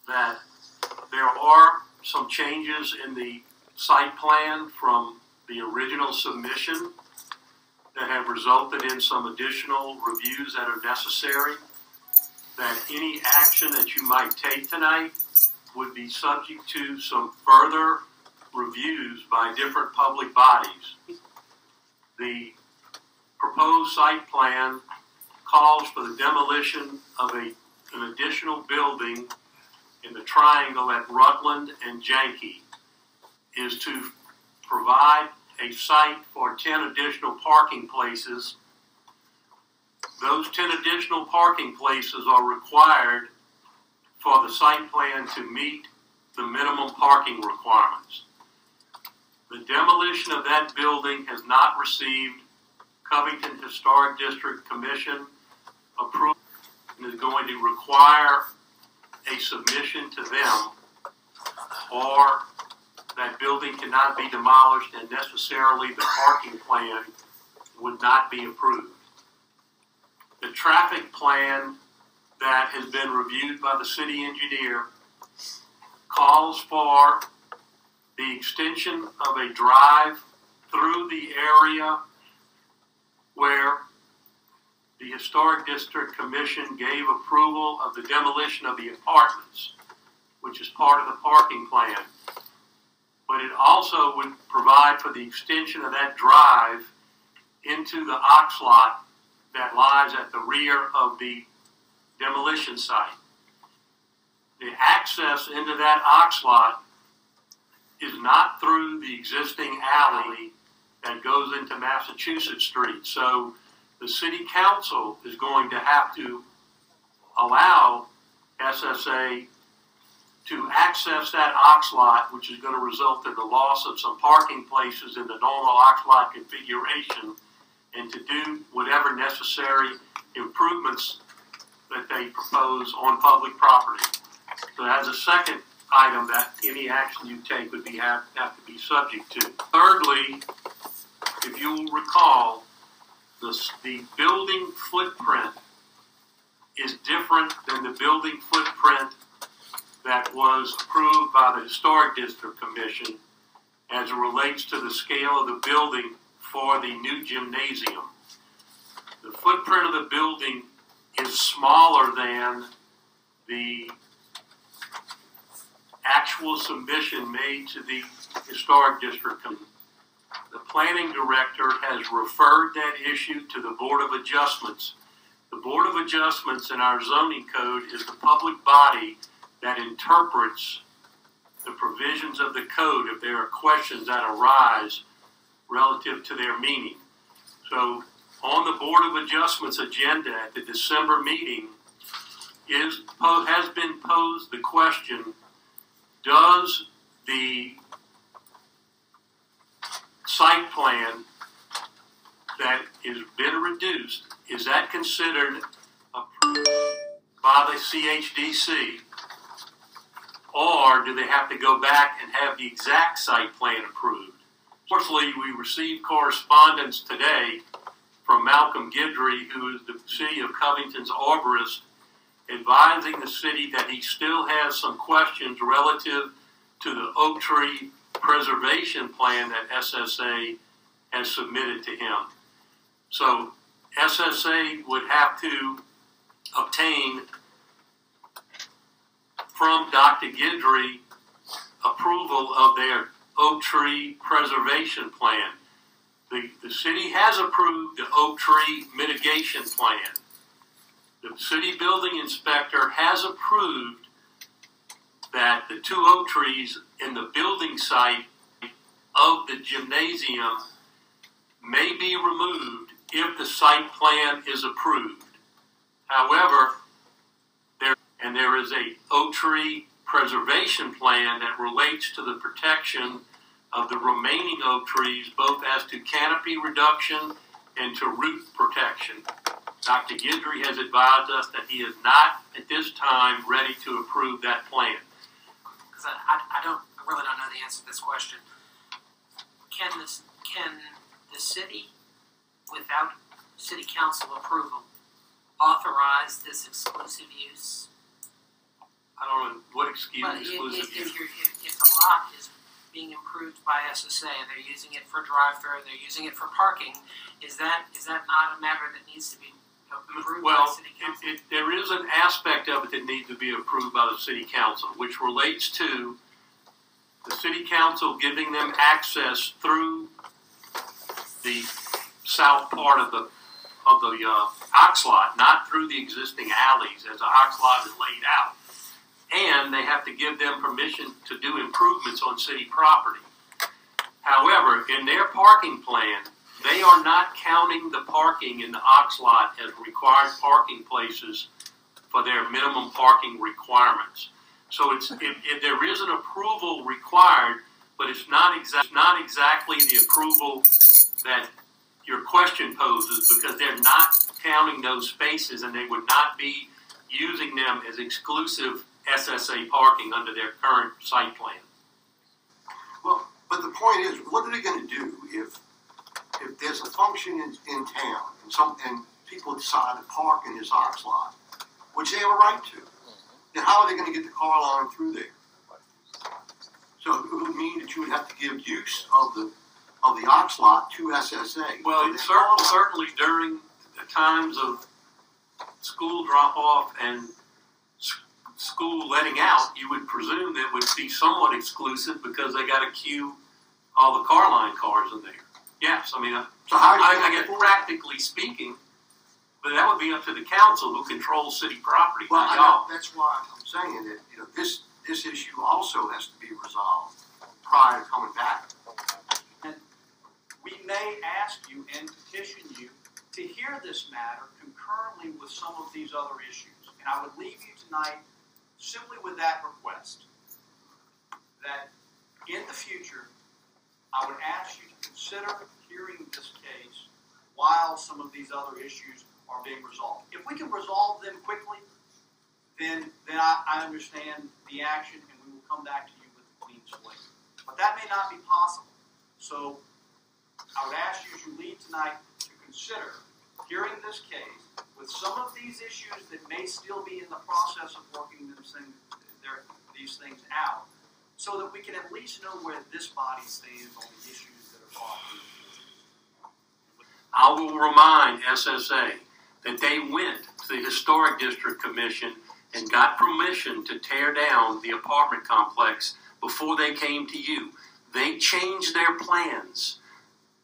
that there are some changes in the site plan from the original submission that have resulted in some additional reviews that are necessary, that any action that you might take tonight would be subject to some further reviews by different public bodies. The proposed site plan calls for the demolition of an additional building in the triangle at Rutland and Yankee, is to provide a site for 10 additional parking places. Those 10 additional parking places are required for the site plan to meet the minimum parking requirements. The demolition of that building has not received Covington Historic District Commission approval and is going to require a submission to them, or that building cannot be demolished and necessarily the parking plan would not be approved. The traffic plan that has been reviewed by the city engineer calls for the extension of a drive through the area where the Historic District Commission gave approval of the demolition of the apartments, which is part of the parking plan. But it also would provide for the extension of that drive into the ox lot that lies at the rear of the demolition site. The access into that ox lot is not through the existing alley that goes into Massachusetts Street. So the city council is going to have to allow SSA to access that ox lot, which is going to result in the loss of some parking places in the normal ox lot configuration, and to do whatever necessary improvements that they propose on public property. So as a second item that any action you take would have to be subject to. Thirdly, if you will recall, the building footprint is different than the building footprint that was approved by the Historic District Commission as it relates to the scale of the building for the new gymnasium. The footprint of the building is smaller than the actual submission made to the Historic District Commission. The planning director has referred that issue to the Board of Adjustments. The Board of Adjustments in our zoning code is the public body that interprets the provisions of the code if there are questions that arise relative to their meaning. So on the Board of Adjustments agenda at the December meeting has been posed the question, does the site plan that has been reduced, is that considered approved by the CHDC, or do they have to go back and have the exact site plan approved? Fortunately, we received correspondence today from Malcolm Guidry, who is the City of Covington's arborist, advising the city that he still has some questions relative to the oak tree preservation plan that SSA has submitted to him. So SSA would have to obtain from Dr. Guidry approval of their oak tree preservation plan. The city has approved the oak tree mitigation plan. The city building inspector has approved that the 2 oak trees in the building site of the gymnasium may be removed if the site plan is approved. However, there is a oak tree preservation plan that relates to the protection of the remaining oak trees, both as to canopy reduction and to root protection. Dr. Guidry has advised us that he is not, at this time, ready to approve that plan. Because I really don't know the answer to this question. Can the city, without city council approval, authorize this exclusive use? I don't know what excuse But exclusive use. if the lot is being improved by SSA and they're using it for drive-through, they're using it for parking, is that not a matter that needs to be approved by the city council? There is an aspect of it that needs to be approved by the city council, which relates to the city council giving them access through the south part of the ox lot, not through the existing alleys as the ox lot is laid out. And they have to give them permission to do improvements on city property. However, in their parking plan, they are not counting the parking in the ox lot as required parking places for their minimum parking requirements. So if there is an approval required, but it's not exactly the approval that your question poses, because they're not counting those spaces and they would not be using them as exclusive SSA parking under their current site plan. Well, but the point is, what are they going to do if there's a function in town and people decide to park in this ox lot, which they have a right to? Then how are they going to get the car line through there? So it would mean that you would have to give use of the ox lot to SSA. Well, it's certainly during the times of school drop-off and school letting out, you would presume that would be somewhat exclusive because they got to queue all the car line cars in there. Yes, I mean, so how I guess practically speaking, but that would be up to the council who controls city property. Well, that's why I'm saying that this issue also has to be resolved prior to coming back. And we may ask you and petition you to hear this matter concurrently with some of these other issues. And I would leave you tonight simply with that request, that in the future, I would ask you to consider hearing this case while some of these other issues are being resolved. If we can resolve them quickly, then I understand the action and we will come back to you with a clean slate. But that may not be possible. So I would ask you as you leave tonight to consider hearing this case with some of these issues that may still be in the process of working these things out, so that we can at least know where this body stands on the issues that are brought to. I will remind SSA that they went to the Historic District Commission and got permission to tear down the apartment complex before they came to you. They changed their plans.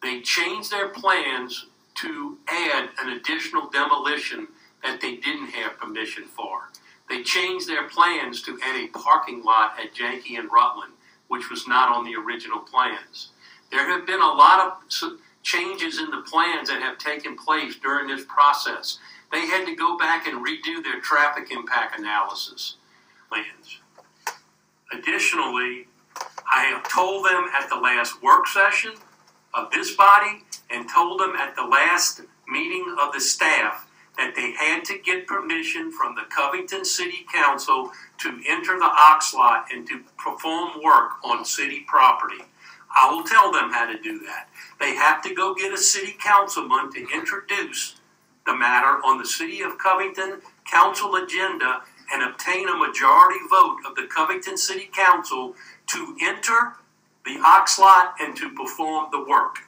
They changed their plans to add an additional demolition that they didn't have permission for. They changed their plans to add a parking lot at Yankee and Rutland, which was not on the original plans. There have been a lot of changes in the plans that have taken place during this process. They had to go back and redo their traffic impact analysis plans. Additionally, I have told them at the last work session of this body and told them at the last meeting of the staff that they had to get permission from the Covington City Council to enter the ox lot and to perform work on city property. I will tell them how to do that. They have to go get a city councilman to introduce the matter on the City of Covington Council agenda and obtain a majority vote of the Covington City Council to enter the ox lot and to perform the work.